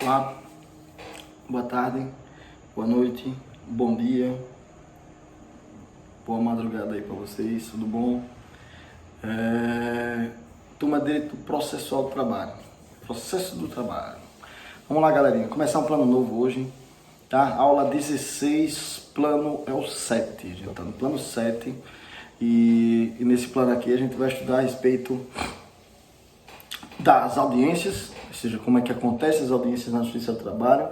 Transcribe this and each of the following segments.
Olá, boa tarde, boa noite, bom dia, boa madrugada aí para vocês, tudo bom? Turma de Direito Processual do Trabalho, Processo do Trabalho. Vamos lá, galerinha, começar um plano novo hoje, tá? Aula 16, plano é o 7, a gente tá no plano 7 e nesse plano aqui a gente vai estudar a respeito das audiências, ou seja, como é que acontecem as audiências na Justiça do Trabalho,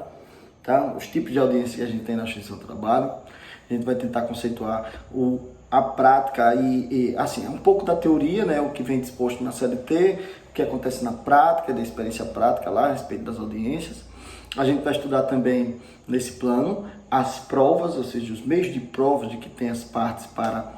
tá? Os tipos de audiência que a gente tem na Justiça do Trabalho. A gente vai tentar conceituar a prática e assim, um pouco da teoria, né, o que vem disposto na CLT, o que acontece na prática, da experiência prática lá a respeito das audiências. A gente vai estudar também nesse plano as provas, ou seja, os meios de prova de que tem as partes para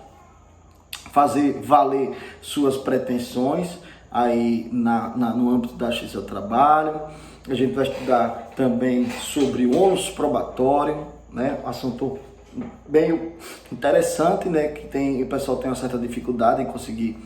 fazer valer suas pretensões aí no âmbito da Justiça do Trabalho. A gente vai estudar também sobre o ônus probatório, né? Um assunto bem interessante, né? Que o pessoal tem uma certa dificuldade em conseguir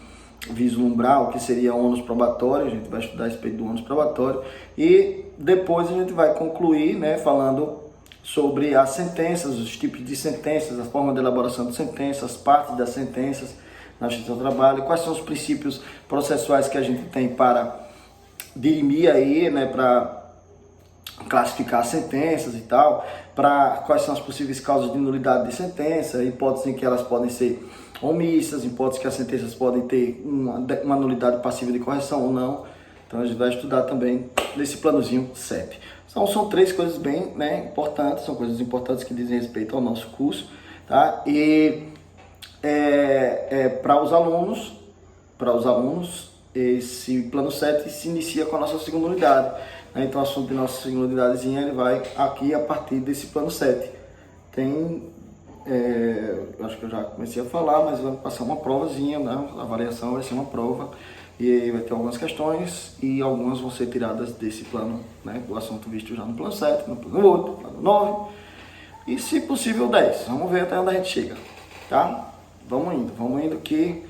vislumbrar o que seria o ônus probatório. A gente vai estudar a respeito do ônus probatório e depois a gente vai concluir, né, falando sobre as sentenças, os tipos de sentenças, a forma de elaboração de sentenças, as partes das sentenças na Justiça do Trabalho, quais são os princípios processuais que a gente tem para dirimir aí, né, para classificar as sentenças e tal, para quais são as possíveis causas de nulidade de sentença, hipóteses em que elas podem ser omissas, hipóteses que as sentenças podem ter uma nulidade passiva de correção ou não. Então a gente vai estudar também nesse planozinho 7. Então são três coisas bem, né, importantes, são coisas importantes que dizem respeito ao nosso curso, tá? E para os alunos, esse plano 7 se inicia com a nossa segunda unidade, né? Então o assunto de nossa segunda unidadezinha ele vai aqui a partir desse plano 7. Eu acho que eu já comecei a falar, mas vai passar uma provazinha, né? A avaliação vai ser uma prova e aí vai ter algumas questões e algumas vão ser tiradas desse plano, né? Do assunto visto já no plano 7, no plano 8, no plano 9 e, se possível, 10. Vamos ver até onde a gente chega, tá? Vamos indo que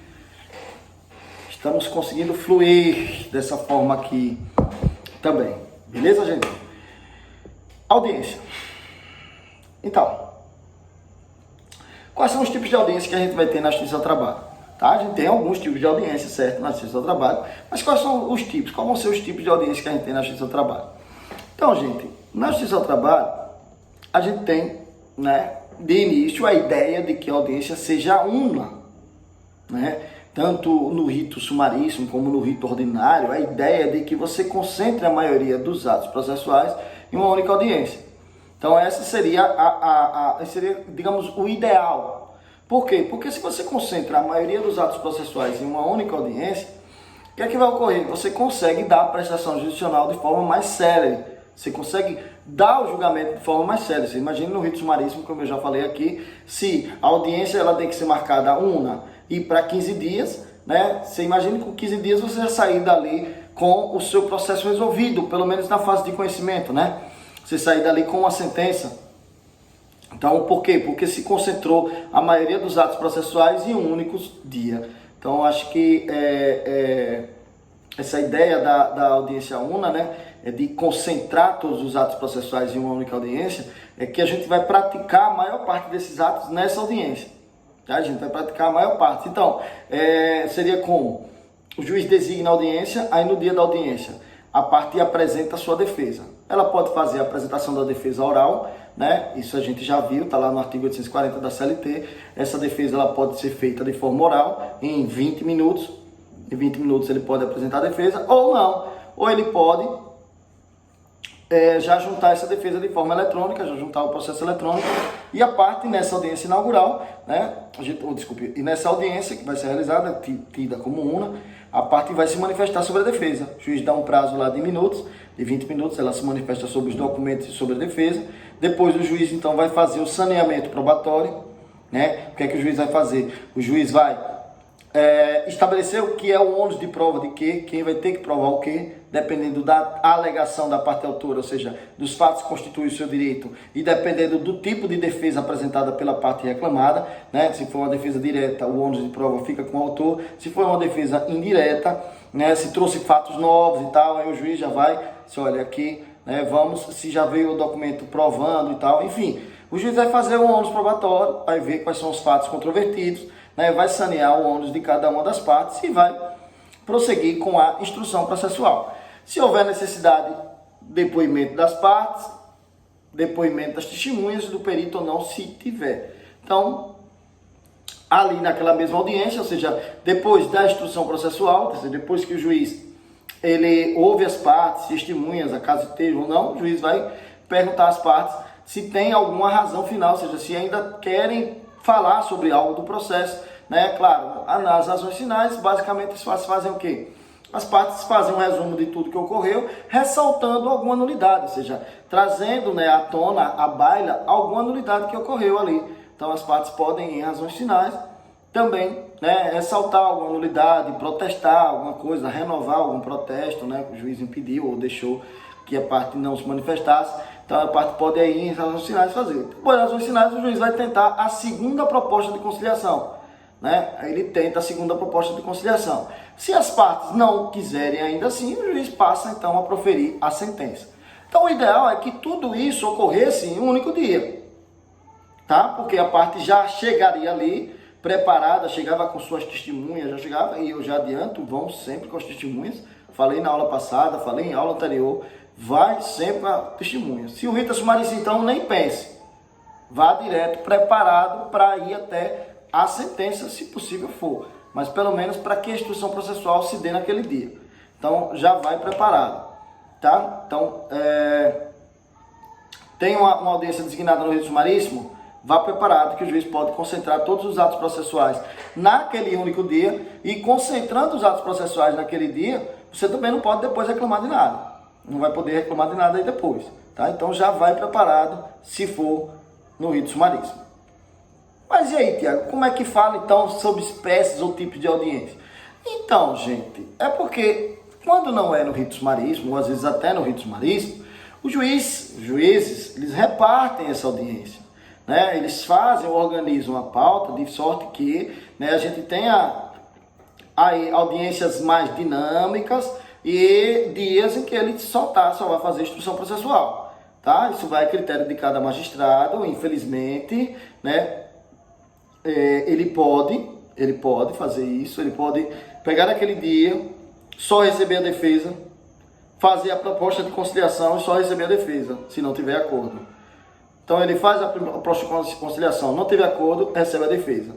estamos conseguindo fluir dessa forma aqui também. Beleza, gente? Audiência. Então, quais são os tipos de audiência que a gente vai ter na Justiça do Trabalho? Tá? A gente tem alguns tipos de audiência, certo, na Justiça do Trabalho, mas quais são os tipos? Quais vão ser os tipos de audiência que a gente tem na Justiça do Trabalho? Então, gente, na Justiça do Trabalho, a gente tem, né, de início a ideia de que a audiência seja una, né? Tanto no rito sumaríssimo como no rito ordinário, a ideia de que você concentre a maioria dos atos processuais em uma única audiência. Então essa seria, digamos, o ideal. Por quê? Porque se você concentra a maioria dos atos processuais em uma única audiência, o que é que vai ocorrer? Você consegue dar a prestação jurisdicional de forma mais célere. Você consegue dar o julgamento de forma mais séria. Você imagina no rito sumaríssimo, como eu já falei aqui, se a audiência ela tem que ser marcada una e para 15 dias, né? Você imagina que com 15 dias você já sair dali com o seu processo resolvido, pelo menos na fase de conhecimento, né? Você sair dali com uma sentença. Então, por quê? Porque se concentrou a maioria dos atos processuais em um único dia. Então, acho que essa ideia da audiência una, né, de concentrar todos os atos processuais em uma única audiência, é que a gente vai praticar a maior parte desses atos nessa audiência. Tá? A gente vai praticar a maior parte. Então, seria como? O juiz designa a audiência, aí no dia da audiência, a parte apresenta a sua defesa. Ela pode fazer a apresentação da defesa oral, né? Isso a gente já viu, está lá no artigo 840 da CLT. Essa defesa ela pode ser feita de forma oral em 20 minutos. Em 20 minutos ele pode apresentar a defesa ou não. Ou ele pode já juntar essa defesa de forma eletrônica, já juntar o processo eletrônico e a parte nessa audiência inaugural, né? E nessa audiência que vai ser realizada, tida como una, a parte vai se manifestar sobre a defesa. O juiz dá um prazo lá de minutos, de 20 minutos, ela se manifesta sobre os documentos e sobre a defesa. Depois o juiz então vai fazer o saneamento probatório, né? O que é que o juiz vai fazer? O juiz vai estabelecer o que é o ônus de prova de quem vai ter que provar o quê, dependendo da alegação da parte autora, ou seja, dos fatos que constituem o seu direito, e dependendo do tipo de defesa apresentada pela parte reclamada, né? Se for uma defesa direta, o ônus de prova fica com o autor. Se for uma defesa indireta, né? Se trouxe fatos novos e tal, aí o juiz já vai, se olha aqui, né? Se já veio o documento provando e tal, enfim. O juiz vai fazer um ônus probatório, vai ver quais são os fatos controvertidos, né? Vai sanear o ônus de cada uma das partes e vai prosseguir com a instrução processual. Se houver necessidade, depoimento das partes, depoimento das testemunhas, do perito ou não, se tiver. Então, ali naquela mesma audiência, ou seja, depois da instrução processual, ou seja, depois que o juiz ele ouve as partes, testemunhas, acaso estejam ou não, o juiz vai perguntar às partes se tem alguma razão final, ou seja, se ainda querem falar sobre algo do processo, né? Claro, as razões finais, basicamente, as partes fazem o quê? As partes fazem um resumo de tudo que ocorreu, ressaltando alguma nulidade, ou seja, trazendo, né, à tona, à baila, alguma nulidade que ocorreu ali. Então, as partes podem, em razões finais, também, né, ressaltar alguma nulidade, protestar alguma coisa, renovar algum protesto, né, que o juiz impediu ou deixou que a parte não se manifestasse. Então, a parte pode aí, em razões finais, fazer. Depois das razões finais, o juiz vai tentar a segunda proposta de conciliação. Né? Aí ele tenta a segunda proposta de conciliação. Se as partes não quiserem ainda assim, o juiz passa então a proferir a sentença. Então o ideal é que tudo isso ocorresse em um único dia, tá? Porque a parte já chegaria ali preparada, chegava com suas testemunhas, já chegava, e eu já adianto, vão sempre com as testemunhas. Falei na aula passada, falei em aula anterior, vai sempre com a testemunha. Se o rito é sumaríssimo, então nem pense, vá direto preparado para ir até a sentença, se possível for, mas pelo menos para que a instrução processual se dê naquele dia. Então, já vai preparado, tá? Então, tem uma audiência designada no rito sumaríssimo, vá preparado que o juiz pode concentrar todos os atos processuais naquele único dia, e concentrando os atos processuais naquele dia, você também não pode depois reclamar de nada. Não vai poder reclamar de nada aí depois, tá? Então, já vai preparado se for no rito sumaríssimo. Mas e aí, Tiago, como é que fala então sobre espécies ou tipos de audiência? Então, gente, é porque quando não é no rito sumaríssimo, ou às vezes até no rito sumaríssimo, os juízes, eles repartem essa audiência, né? Eles organizam a pauta de sorte que, né, a gente tenha aí audiências mais dinâmicas e dias em que ele só vai fazer instrução processual, tá? Isso vai a critério de cada magistrado, infelizmente, né? Ele pode fazer isso, ele pode pegar naquele dia, só receber a defesa, fazer a proposta de conciliação e só receber a defesa, se não tiver acordo. Então ele faz a proposta de conciliação, não tiver acordo, recebe a defesa.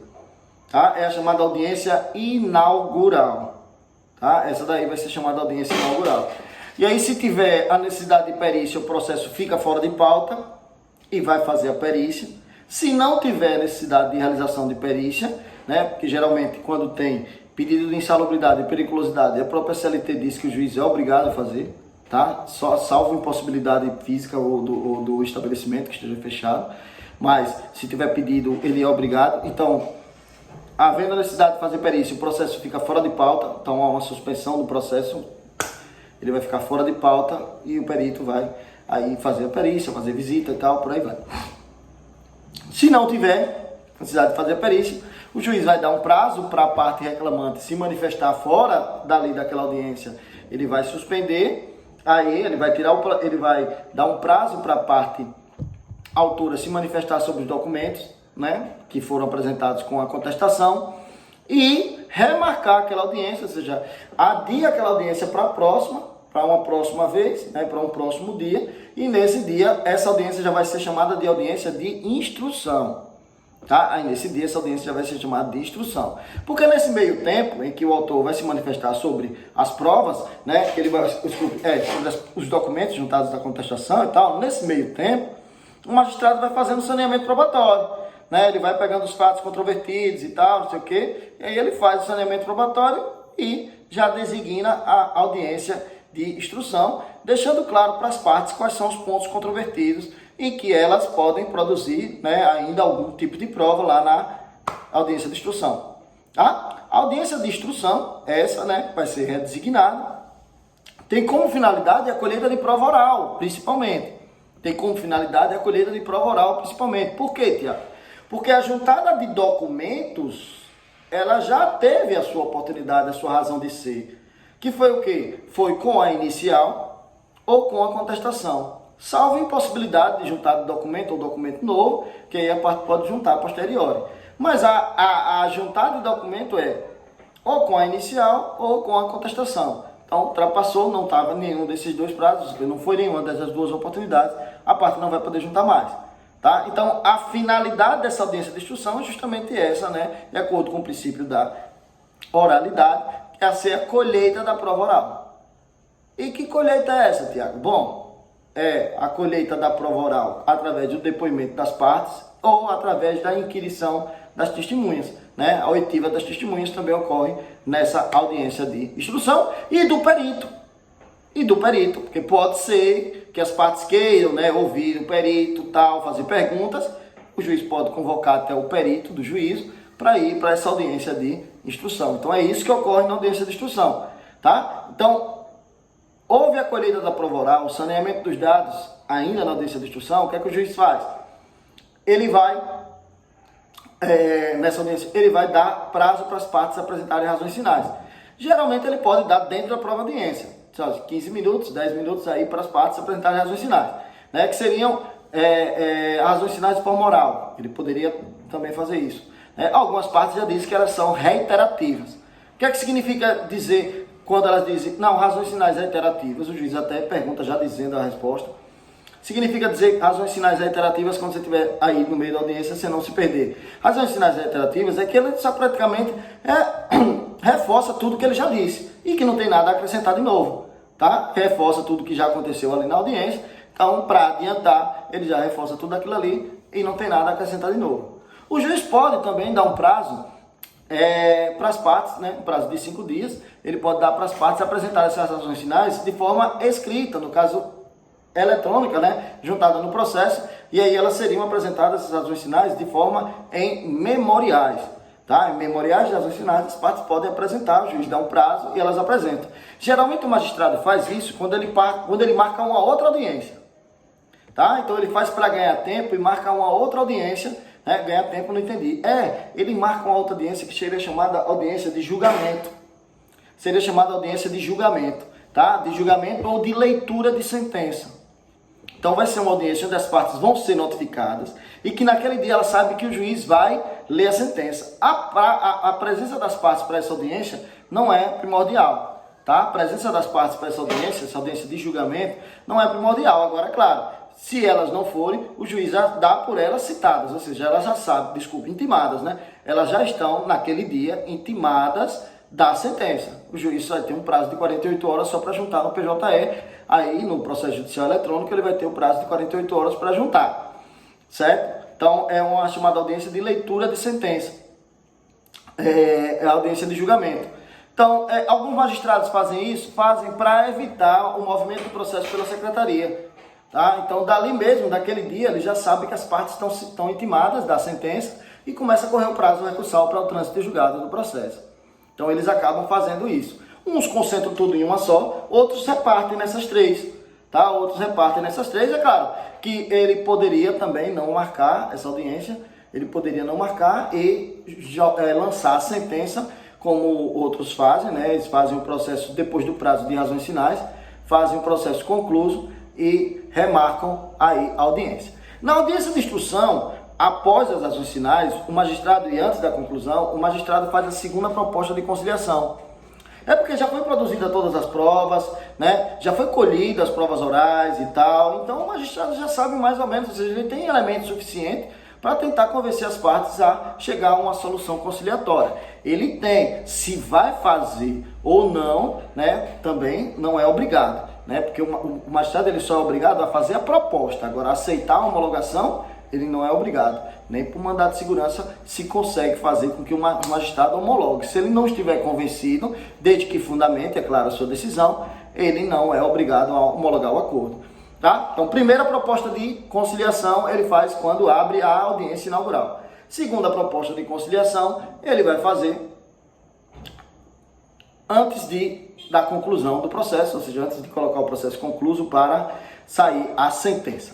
Tá? É a chamada audiência inaugural. Tá? Essa daí vai ser chamada audiência inaugural. E aí, se tiver a necessidade de perícia, o processo fica fora de pauta e vai fazer a perícia. Se não tiver necessidade de realização de perícia, né, porque geralmente quando tem pedido de insalubridade e periculosidade, a própria CLT diz que o juiz é obrigado a fazer, tá? Só salvo impossibilidade física ou do estabelecimento que esteja fechado, mas se tiver pedido, ele é obrigado. Então, havendo a necessidade de fazer perícia, o processo fica fora de pauta, então há uma suspensão do processo, ele vai ficar fora de pauta e o perito vai aí fazer a perícia, fazer visita e tal, por aí vai. Se não tiver necessidade de fazer a perícia, o juiz vai dar um prazo para a parte reclamante se manifestar fora dali daquela audiência. Ele vai suspender, aí ele vai dar um prazo para a parte autora se manifestar sobre os documentos, né, que foram apresentados com a contestação, e remarcar aquela audiência, ou seja, adia aquela audiência para uma próxima vez, né, para um próximo dia, e nesse dia essa audiência já vai ser chamada de audiência de instrução. Tá? Aí nesse dia essa audiência já vai ser chamada de instrução. Porque nesse meio tempo em que o autor vai se manifestar sobre as provas, né, que ele vai, sobre os documentos juntados da contestação e tal, nesse meio tempo, o magistrado vai fazendo saneamento probatório. Né? Ele vai pegando os fatos controvertidos e tal, não sei o quê, e aí ele faz o saneamento probatório e já designa a audiência de instrução, deixando claro para as partes quais são os pontos controvertidos e que elas podem produzir, né, ainda algum tipo de prova lá na audiência de instrução. Tá? A audiência de instrução, essa, né, vai ser redesignada, tem como finalidade a colheita de prova oral, principalmente. Tem como finalidade a colheita de prova oral, principalmente. Por quê, Tiago? Porque a juntada de documentos, ela já teve a sua oportunidade, a sua razão de ser. Que foi o quê? Foi com a inicial, ou com a contestação, salvo impossibilidade de juntar documento ou documento novo, que aí a parte pode juntar a posteriori. Mas a juntada de documento é ou com a inicial ou com a contestação. Então, ultrapassou, não estava nenhum desses dois prazos, não foi nenhuma dessas duas oportunidades, a parte não vai poder juntar mais. Tá? Então, a finalidade dessa audiência de instrução é justamente essa, né? De acordo com o princípio da oralidade, que é a ser a colheita da prova oral. E que colheita é essa, Tiago? Bom, é a colheita da prova oral através do depoimento das partes ou através da inquirição das testemunhas, né? A oitiva das testemunhas também ocorre nessa audiência de instrução e do perito. Porque pode ser que as partes queiram, né, ouvir o perito, tal, fazer perguntas, o juiz pode convocar até o perito do juízo para ir para essa audiência de instrução. Então é isso que ocorre na audiência de instrução, tá? Então, houve a colheita da prova oral, o saneamento dos dados ainda na audiência de instrução, o que é que o juiz faz? Ele vai, nessa audiência, ele vai dar prazo para as partes apresentarem razões finais. Geralmente ele pode dar dentro da própria audiência, 15 minutos, 10 minutos aí para as partes apresentarem razões finais, né? Que seriam razões finais de forma oral. Ele poderia também fazer isso. Algumas partes já dizem que elas são reiterativas. O que é que significa dizer quando elas dizem, não, razões finais reiterativas? O juiz até pergunta já dizendo a resposta. Significa dizer razões finais reiterativas quando você estiver aí no meio da audiência, você não se perder. Razões finais reiterativas é que ele só praticamente reforça tudo que ele já disse e que não tem nada a acrescentar de novo, tá? Reforça tudo que já aconteceu ali na audiência. Então, para adiantar, ele já reforça tudo aquilo ali e não tem nada a acrescentar de novo. O juiz pode também dar um prazo para as partes, né? Um prazo de 5 dias. Ele pode dar para as partes apresentar essas razões finais de forma escrita, no caso eletrônica, né? Juntada no processo, e aí elas seriam apresentadas, essas razões finais, de forma em memoriais. Tá? Em memoriais de razões finais, as partes podem apresentar, o juiz dá um prazo e elas apresentam. Geralmente o magistrado faz isso quando ele marca uma outra audiência. Tá? Então ele faz para ganhar tempo e marca uma outra audiência, né? Ganhar tempo, não entendi. Ele marca uma outra audiência que seria chamada audiência de julgamento. Seria chamada audiência de julgamento, tá? De julgamento ou de leitura de sentença. Então vai ser uma audiência onde as partes vão ser notificadas e que naquele dia ela sabe que o juiz vai ler a sentença. A presença das partes para essa audiência não é primordial, tá? A presença das partes para essa audiência de julgamento, não é primordial. Agora, claro, se elas não forem, o juiz já dá por elas citadas, ou seja, elas já sabem, intimadas, né? Elas já estão naquele dia intimadas da sentença. O juiz vai ter um prazo de 48 horas só para juntar no PJE. Aí, no processo judicial eletrônico, ele vai ter o prazo de 48 horas para juntar, certo? Então, é uma chamada audiência de leitura de sentença. É a audiência de julgamento. Então, alguns magistrados fazem isso, fazem para evitar o movimento do processo pela secretaria. Tá? Então, dali mesmo, daquele dia, ele já sabe que as partes estão intimadas da sentença e começa a correr o prazo recursal para o trânsito de julgado do processo. Então, eles acabam fazendo isso. Uns concentram tudo em uma só, outros repartem nessas três, tá? É claro que ele poderia também não marcar essa audiência, ele poderia não marcar e lançar a sentença, como outros fazem, né? Eles fazem o processo depois do prazo de razões finais, fazem o processo concluso e remarcam aí a audiência. Na audiência de instrução, após as razões finais, o magistrado, e antes da conclusão, o magistrado faz a segunda proposta de conciliação. É porque já foi produzida todas as provas, né? Já foi colhida as provas orais e tal. Então o magistrado já sabe mais ou menos, ou seja, ele tem elementos suficientes para tentar convencer as partes a chegar a uma solução conciliatória. Ele tem, se vai fazer ou não, né? Também não é obrigado, né? Porque o magistrado ele só é obrigado a fazer a proposta. Agora, aceitar a homologação, ele não é obrigado. Nem por mandato de segurança se consegue fazer com que o magistrado homologue. Se ele não estiver convencido, desde que fundamente, é claro, a sua decisão, ele não é obrigado a homologar o acordo. Tá? Então, primeira proposta de conciliação ele faz quando abre a audiência inaugural. Segunda proposta de conciliação, ele vai fazer antes da conclusão do processo, ou seja, antes de colocar o processo concluso para sair a sentença.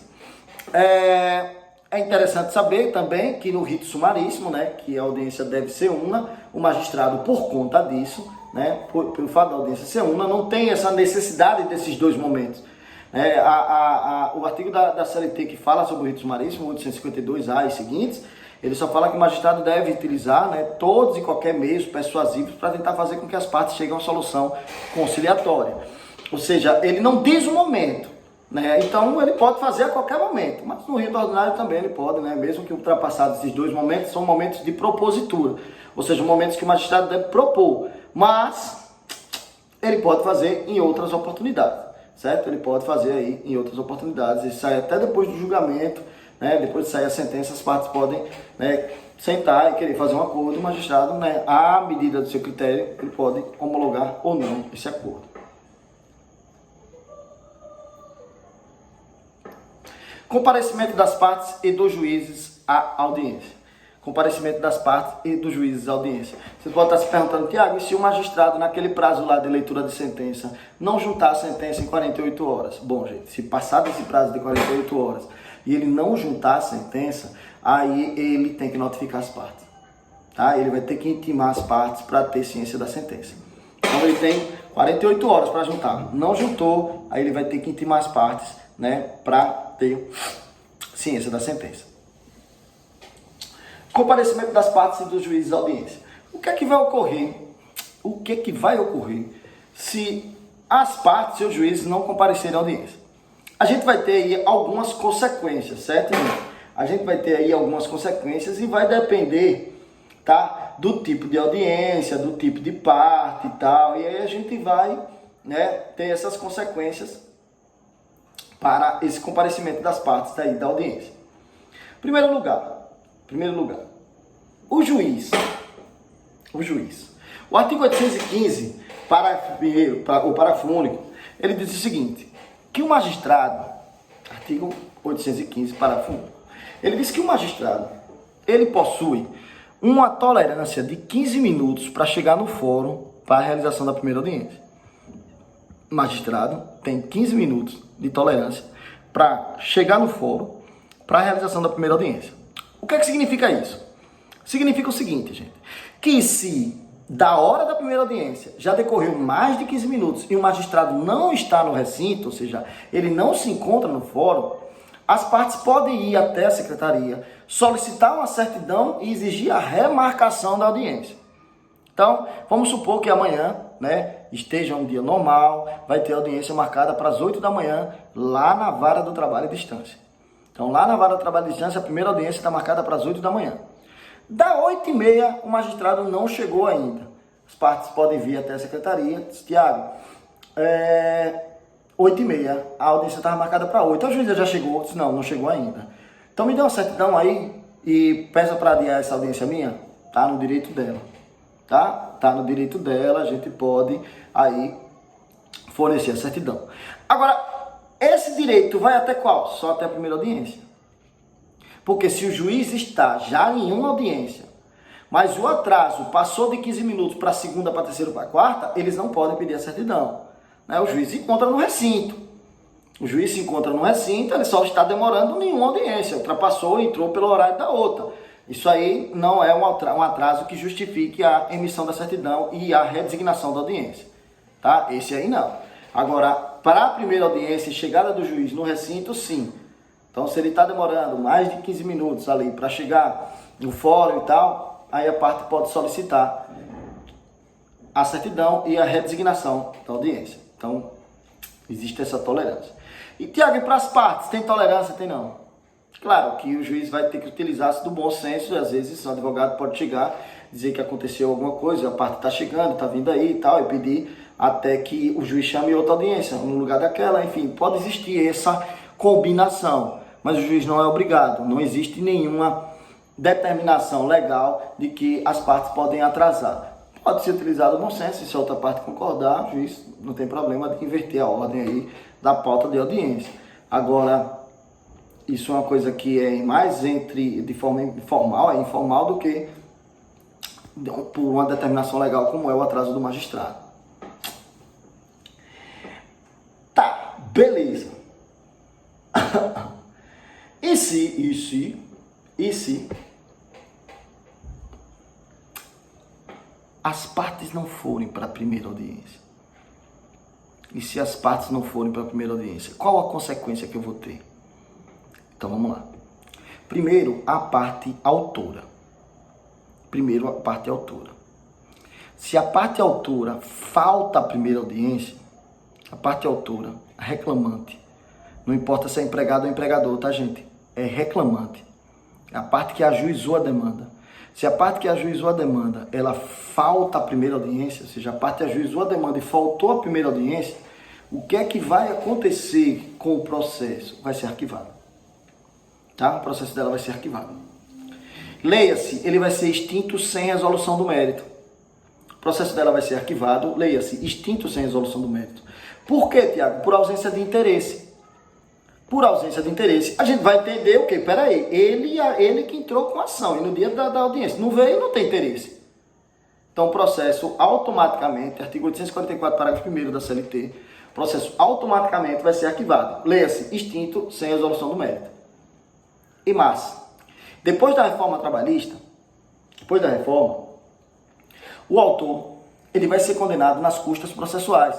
É interessante saber também que no rito sumaríssimo, né, que a audiência deve ser una, o magistrado, por conta disso, né, pelo fato da audiência ser una, não tem essa necessidade desses dois momentos. O artigo da CLT que fala sobre o rito sumaríssimo, 852A e seguintes, ele só fala que o magistrado deve utilizar, né, todos e qualquer meios persuasivos para tentar fazer com que as partes cheguem a uma solução conciliatória. Ou seja, ele não diz o momento, né? Então ele pode fazer a qualquer momento, mas no rito ordinário também ele pode, né? Mesmo que ultrapassados esses dois momentos, são momentos de propositura, ou seja, momentos que o magistrado deve propor, mas ele pode fazer em outras oportunidades, certo? Ele pode fazer aí em outras oportunidades, isso sai até depois do julgamento, né? Depois de sair a sentença, as partes podem, né, sentar e querer fazer um acordo, o magistrado, né, à medida do seu critério, ele pode homologar ou não esse acordo. Comparecimento das partes e dos juízes à audiência. Comparecimento das partes e dos juízes à audiência. Você pode estar se perguntando, Tiago, e se o magistrado, naquele prazo lá de leitura de sentença, não juntar a sentença em 48 horas? Bom, gente, se passar desse prazo de 48 horas e ele não juntar a sentença, aí ele tem que notificar as partes. Tá? Ele vai ter que intimar as partes para ter ciência da sentença. Então ele tem 48 horas para juntar. Não juntou, aí ele vai ter que intimar as partes, né, para ter ciência da sentença. Comparecimento das partes e dos juízes à audiência. O que é que vai ocorrer? O que é que vai ocorrer se as partes e os juízes não comparecerem à audiência? A gente vai ter aí algumas consequências, certo, gente? A gente vai ter aí algumas consequências e vai depender, tá, do tipo de audiência, do tipo de parte e tal. E aí a gente vai, né, ter essas consequências para esse comparecimento das partes daí da audiência. Primeiro lugar, o juiz. O artigo 815, o parágrafo único, ele diz o seguinte, que o magistrado, artigo 815, parágrafo único, ele diz que o magistrado, ele possui uma tolerância de 15 minutos para chegar no fórum para a realização da primeira audiência. O magistrado tem 15 minutos de tolerância para chegar no fórum para a realização da primeira audiência. O que é que significa isso? Significa o seguinte, gente, que se da hora da primeira audiência já decorreu mais de 15 minutos e o magistrado não está no recinto, ou seja, ele não se encontra no fórum, as partes podem ir até a secretaria, solicitar uma certidão e exigir a remarcação da audiência. Então, vamos supor que amanhã, né, esteja um dia normal, vai ter audiência marcada para as 8 da manhã, lá na Vara do Trabalho à Distância. Então, lá na Vara do Trabalho à Distância, a primeira audiência está marcada para as 8 da manhã. Da 8h30, o magistrado não chegou ainda. As partes podem vir até a secretaria, diz, Tiago, 8h30, a audiência estava marcada para 8. A juíza já chegou? Disse, não chegou ainda. Então me dê uma certidão aí e peça para adiar essa audiência minha. Tá no direito dela. Tá no direito dela, a gente pode aí fornecer a certidão. Agora, esse direito vai até qual? Só até a primeira audiência. Porque se o juiz está já em uma audiência, mas o atraso passou de 15 minutos para a segunda, para a terceira, para a quarta, eles não podem pedir a certidão. Né? O juiz se encontra no recinto. O juiz se encontra no recinto, ele só está demorando nenhuma audiência. Ultrapassou e entrou pelo horário da outra. Isso aí não é um atraso que justifique a emissão da certidão e a redesignação da audiência. Tá? Esse aí não. Agora, para a primeira audiência e chegada do juiz no recinto, sim. Então, se ele está demorando mais de 15 minutos ali para chegar no fórum e tal, aí a parte pode solicitar a certidão e a redesignação da audiência. Então, existe essa tolerância. E, Tiago, e para as partes, tem tolerância? Tem não? Claro que o juiz vai ter que utilizar-se do bom senso, e às vezes o advogado pode chegar, dizer que aconteceu alguma coisa, a parte está chegando, está vindo aí e tal, e pedir até que o juiz chame outra audiência no lugar daquela, enfim, pode existir essa combinação, mas o juiz não é obrigado, não existe nenhuma determinação legal de que as partes podem atrasar. Pode ser utilizado o bom senso, e se a outra parte concordar, o juiz não tem problema de inverter a ordem aí da pauta de audiência. Agora, isso é uma coisa que é mais de forma informal do que por uma determinação legal como é o atraso do magistrado. Tá, beleza. E se as partes não forem para a primeira audiência? e se as partes não forem para a primeira audiência? Qual a consequência que eu vou ter? Então vamos lá. Primeiro, a parte autora. Se a parte autora falta a primeira audiência, a parte autora, a reclamante, não importa se é empregado ou empregador, tá, gente? É reclamante. É a parte que ajuizou a demanda. Se a parte que ajuizou a demanda, ela falta a primeira audiência, ou seja, a parte que ajuizou a demanda e faltou a primeira audiência, o que é que vai acontecer com o processo? Vai ser arquivado. Tá? O processo dela vai ser arquivado. Leia-se, ele vai ser extinto sem resolução do mérito. O processo dela vai ser arquivado, leia-se, extinto sem resolução do mérito. Por quê, Tiago? Por ausência de interesse. Por ausência de interesse, a gente vai entender o quê? Peraí, ele que entrou com a ação e no dia da audiência não veio, não tem interesse. Então o processo automaticamente, artigo 844, parágrafo 1º da CLT, o processo automaticamente vai ser arquivado. Leia-se, extinto sem resolução do mérito. E mais, depois da reforma trabalhista, o autor ele vai ser condenado nas custas processuais,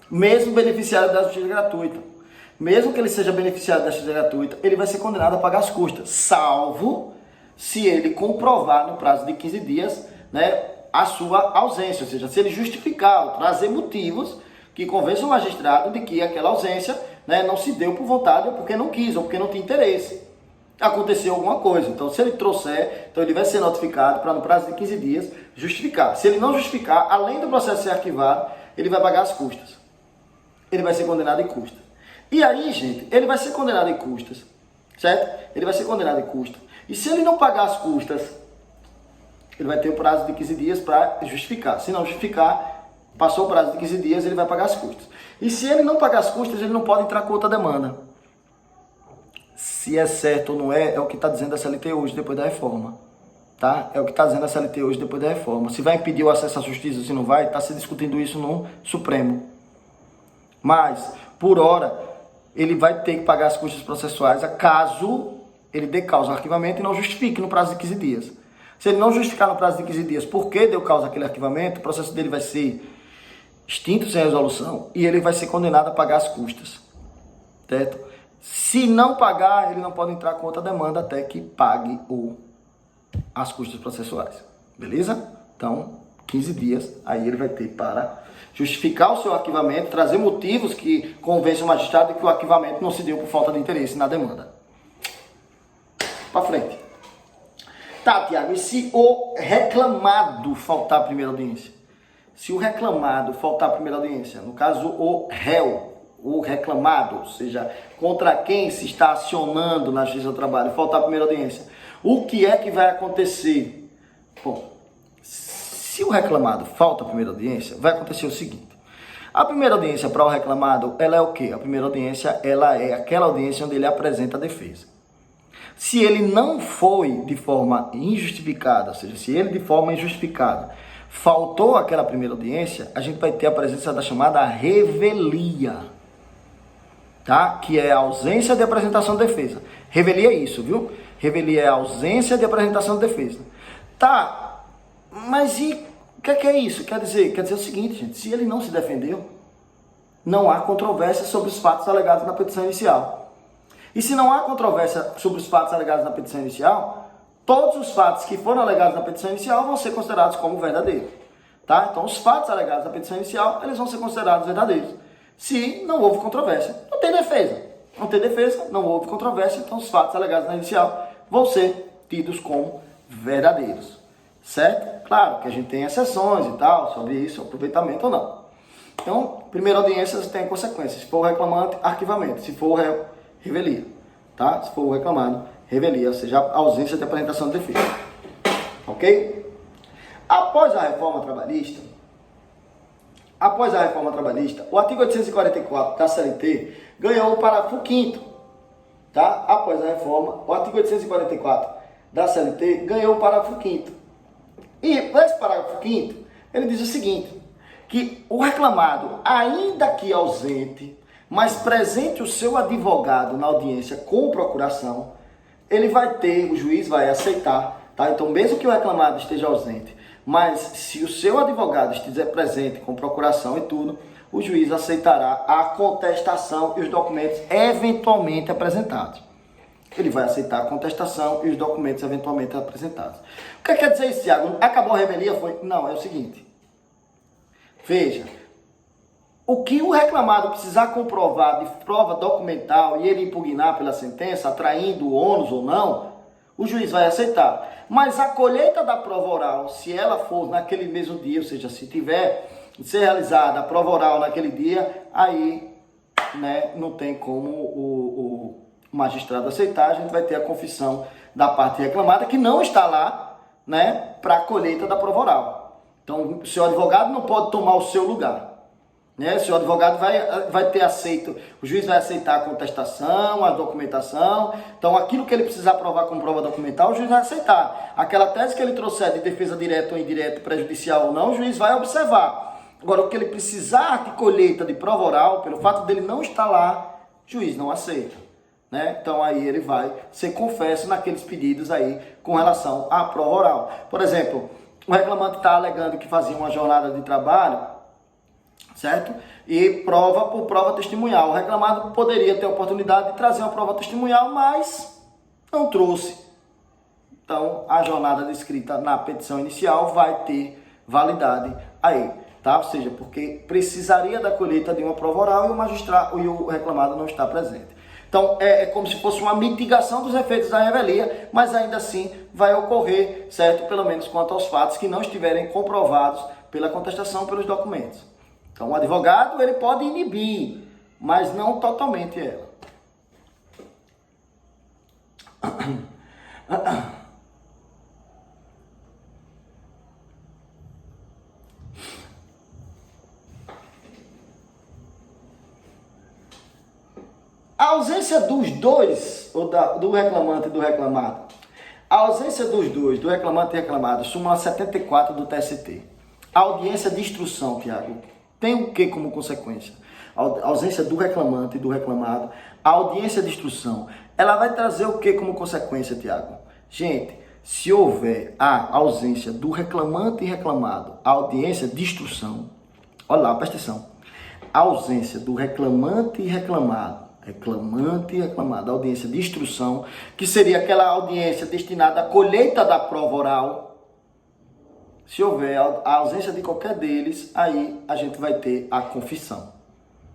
mesmo beneficiário da justiça gratuita. Mesmo que ele seja beneficiário da justiça gratuita, ele vai ser condenado a pagar as custas, salvo se ele comprovar no prazo de 15 dias, né, a sua ausência, ou seja, se ele justificar ou trazer motivos que convençam o magistrado de que aquela ausência, né, não se deu por vontade ou porque não quis ou porque não tinha interesse. Aconteceu alguma coisa. Então, se ele trouxer, então ele vai ser notificado para no prazo de 15 dias justificar. Se ele não justificar, além do processo ser arquivado, ele vai pagar as custas. Ele vai ser condenado em custas. E aí, gente, ele vai ser condenado em custas, certo? Ele vai ser condenado em custas. E se ele não pagar as custas, ele vai ter o prazo de 15 dias para justificar. Se não justificar, passou o prazo de 15 dias, ele vai pagar as custas. E se ele não pagar as custas, ele não pode entrar com outra demanda. Se é certo ou não é o que está dizendo a CLT hoje, depois da reforma. Tá? É o que está dizendo a CLT hoje, depois da reforma. Se vai impedir o acesso à justiça ou se não vai, está se discutindo isso no Supremo. Mas, por hora, ele vai ter que pagar as custas processuais caso ele dê causa ao arquivamento e não justifique no prazo de 15 dias. Se ele não justificar no prazo de 15 dias por que deu causa àquele arquivamento, o processo dele vai ser extinto sem resolução e ele vai ser condenado a pagar as custas. Certo? Se não pagar, ele não pode entrar com outra demanda até que pague as custas processuais. Beleza? Então, 15 dias, aí ele vai ter para justificar o seu arquivamento, trazer motivos que convençam o magistrado de que o arquivamento não se deu por falta de interesse na demanda. Para frente. Tá, Tiago, e se o reclamado faltar a primeira audiência? Se o reclamado faltar a primeira audiência, no caso o réu, o reclamado, ou seja, contra quem se está acionando na Justiça do Trabalho, faltar a primeira audiência, o que é que vai acontecer? Bom, se o reclamado falta a primeira audiência, vai acontecer o seguinte. A primeira audiência para o reclamado, ela é o quê? A primeira audiência, ela é aquela audiência onde ele apresenta a defesa. Se ele não foi de forma injustificada, ou seja, se ele de forma injustificada faltou aquela primeira audiência, a gente vai ter a presença da chamada revelia, tá? Que é a ausência de apresentação de defesa. Revelia é isso, viu? Revelia é a ausência de apresentação de defesa. Tá, mas e o que é isso? Quer dizer o seguinte, gente, se ele não se defendeu, não há controvérsia sobre os fatos alegados na petição inicial. E se não há controvérsia sobre os fatos alegados na petição inicial, todos os fatos que foram alegados na petição inicial vão ser considerados como verdadeiros. Tá? Então, os fatos alegados na petição inicial, eles vão ser considerados verdadeiros. Se não houve controvérsia, não tem defesa. Não tem defesa, não houve controvérsia, então os fatos alegados na inicial vão ser tidos como verdadeiros. Certo? Claro que a gente tem exceções e tal, sobre isso, aproveitamento ou não. Então, primeira audiência tem consequências. Se for o reclamante, arquivamento. Se for o réu, revelia. Tá? Se for o reclamado, revelia, ou seja, a ausência de apresentação de defesa. Ok? Após a reforma trabalhista, o artigo 844 da CLT ganhou o parágrafo 5º. Tá? Após a reforma, o artigo 844 da CLT ganhou o parágrafo 5º. E nesse parágrafo 5º, ele diz o seguinte, que o reclamado, ainda que ausente, mas presente o seu advogado na audiência com procuração, ele vai ter, o juiz vai aceitar, tá? Então, mesmo que o reclamado esteja ausente, mas se o seu advogado estiver presente com procuração e tudo, o juiz aceitará a contestação e os documentos eventualmente apresentados. Ele vai aceitar a contestação e os documentos eventualmente apresentados. O que quer dizer isso, Tiago? Acabou a revelia? Foi? Não, é o seguinte. Veja, o que o reclamado precisar comprovar de prova documental e ele impugnar pela sentença, atraindo o ônus ou não, o juiz vai aceitar. Mas a colheita da prova oral, se ela for naquele mesmo dia, ou seja, se tiver ser realizada a prova oral naquele dia, aí, né, não tem como o magistrado aceitar, a gente vai ter a confissão da parte reclamada, que não está lá, né, para a colheita da prova oral. Então, o seu advogado não pode tomar o seu lugar. Né? O seu advogado vai ter aceito, o juiz vai aceitar a contestação, a documentação. Então, aquilo que ele precisar provar como prova documental, o juiz vai aceitar. Aquela tese que ele trouxer de defesa direta ou indireta, prejudicial ou não, o juiz vai observar. Agora, o que ele precisar de colheita de prova oral, pelo fato dele não estar lá, o juiz não aceita. Né? Então, aí ele vai ser confesso naqueles pedidos aí com relação à prova oral. Por exemplo, o reclamante está alegando que fazia uma jornada de trabalho, certo? E prova por prova testemunhal. O reclamado poderia ter a oportunidade de trazer uma prova testemunhal, mas não trouxe. Então, a jornada descrita na petição inicial vai ter validade aí, tá? Ou seja, porque precisaria da colheita de uma prova oral e o magistrado e o reclamado não está presente. Então, é como se fosse uma mitigação dos efeitos da revelia, mas ainda assim vai ocorrer, certo? Pelo menos quanto aos fatos que não estiverem comprovados pela contestação, pelos documentos. Então, o advogado, ele pode inibir, mas não totalmente ela. A ausência dos dois, ou do reclamante e do reclamado, a ausência dos dois, do reclamante e reclamado, súmula 74 do TST. A audiência de instrução, Tiago, tem o que como consequência? A ausência do reclamante e do reclamado, a audiência de instrução, ela vai trazer o que como consequência, Tiago? Gente, se houver a ausência do reclamante e reclamado, a audiência de instrução, olha lá, presta atenção, a ausência do reclamante e reclamado, a audiência de instrução, que seria aquela audiência destinada à colheita da prova oral. Se houver a ausência de qualquer deles, aí a gente vai ter a confissão,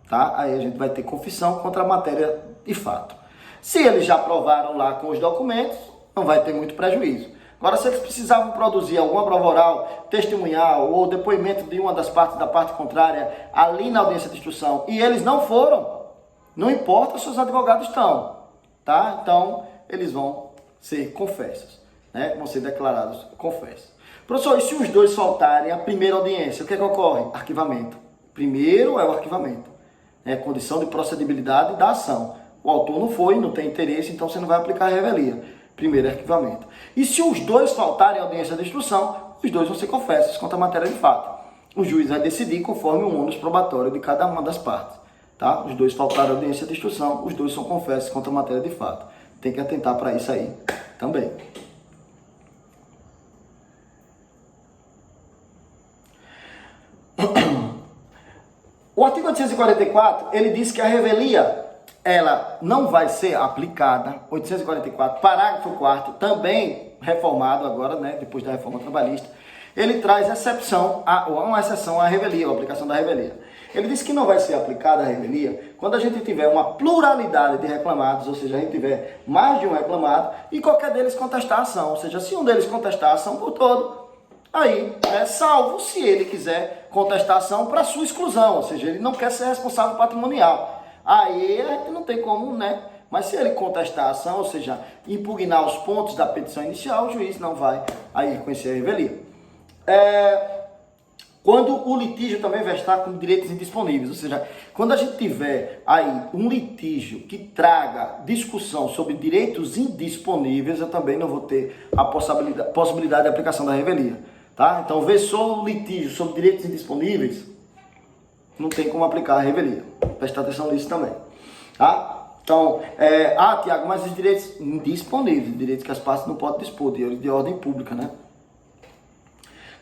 tá? Aí a gente vai ter confissão contra a matéria de fato. Se eles já provaram lá com os documentos, não vai ter muito prejuízo. Agora, se eles precisavam produzir alguma prova oral, testemunhal ou depoimento de uma das partes da parte contrária ali na audiência de instrução e eles não foram, não importa se os advogados estão, tá? Então, eles vão ser confessos, né? Vão ser declarados confessos. Professor, e se os dois faltarem a primeira audiência, o que é que ocorre? Arquivamento. Primeiro é o arquivamento. É a condição de procedibilidade da ação. O autor não foi, não tem interesse, então você não vai aplicar a revelia. Primeiro é arquivamento. E se os dois faltarem a audiência de instrução, os dois vão ser confessos quanto à matéria de fato. O juiz vai decidir conforme o ônus probatório de cada uma das partes. Tá? Os dois faltaram a audiência de instrução, os dois são confessos contra a matéria de fato. Tem que atentar para isso aí também. O artigo 844, ele diz que a revelia, ela não vai ser aplicada, 844, parágrafo 4º, também reformado agora, né, depois da reforma trabalhista, ele traz exceção, uma exceção à revelia, a aplicação da revelia. Ele diz que não vai ser aplicada a revelia quando a gente tiver uma pluralidade de reclamados, ou seja, a gente tiver mais de um reclamado e qualquer deles contestar a ação, ou seja, se um deles contestar a ação por todo, aí, salvo se ele quiser contestar a ação para sua exclusão, ou seja, ele não quer ser responsável patrimonial. Aí a gente não tem como, né? Mas se ele contestar a ação, ou seja, impugnar os pontos da petição inicial, o juiz não vai aí reconhecer a revelia. Quando o litígio também vai estar com direitos indisponíveis, ou seja, quando a gente tiver aí um litígio que traga discussão sobre direitos indisponíveis, eu também não vou ter a possibilidade de aplicação da revelia, tá? Então, versou o litígio sobre direitos indisponíveis, não tem como aplicar a revelia. Presta atenção nisso também, tá? Então, Tiago, mas os direitos indisponíveis, direitos que as partes não podem dispor, de ordem pública, né?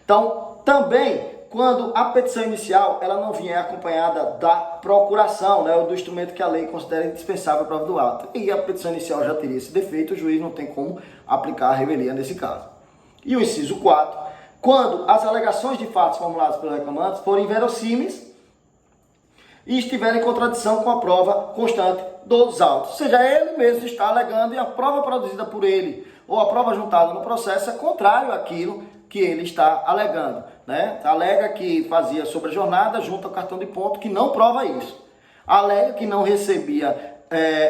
Então, também quando a petição inicial ela não vier acompanhada da procuração, né, ou do instrumento que a lei considera indispensável à prova do ato. E a petição inicial já teria esse defeito, o juiz não tem como aplicar a revelia nesse caso. E o inciso 4, quando as alegações de fatos formuladas pelos reclamantes forem inverossímeis e estiverem em contradição com a prova constante dos autos. Ou seja, ele mesmo está alegando e a prova produzida por ele ou a prova juntada no processo é contrário àquilo que ele está alegando, né? Alega que fazia sobrejornada junto ao cartão de ponto, que não prova isso. Alega que não recebia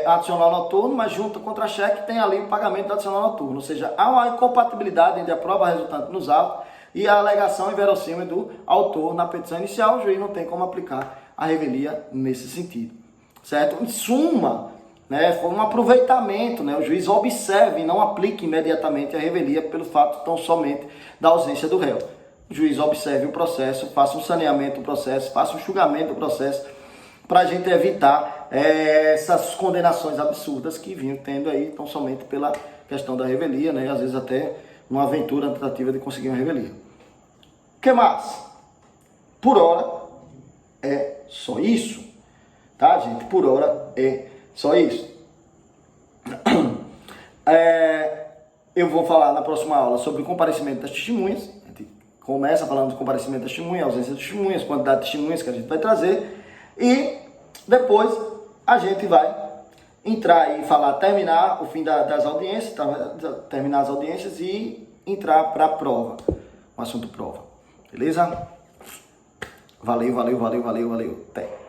adicional noturno, mas junto ao contra-cheque tem ali o pagamento do adicional noturno. Ou seja, há uma incompatibilidade entre a prova resultante nos autos e a alegação inverossímil do autor na petição inicial. O juiz não tem como aplicar a revelia nesse sentido, certo? Em suma, né, foi um aproveitamento, né? O juiz observe e não aplique imediatamente a revelia pelo fato tão somente da ausência do réu. O juiz observe o processo, faça um saneamento do processo, faça um julgamento do processo, para a gente evitar essas condenações absurdas que vinham tendo aí tão somente pela questão da revelia, né? Às vezes até uma aventura, uma tentativa de conseguir uma revelia. O que mais? Por hora é só isso, tá, gente? Por hora é só isso. Eu vou falar na próxima aula sobre o comparecimento das testemunhas. A gente começa falando do comparecimento das testemunhas, ausência de testemunhas, quantidade de testemunhas que a gente vai trazer. E depois a gente vai entrar e falar, terminar o fim das audiências, terminar as audiências e entrar para a prova, o assunto prova. Beleza? Valeu. Até.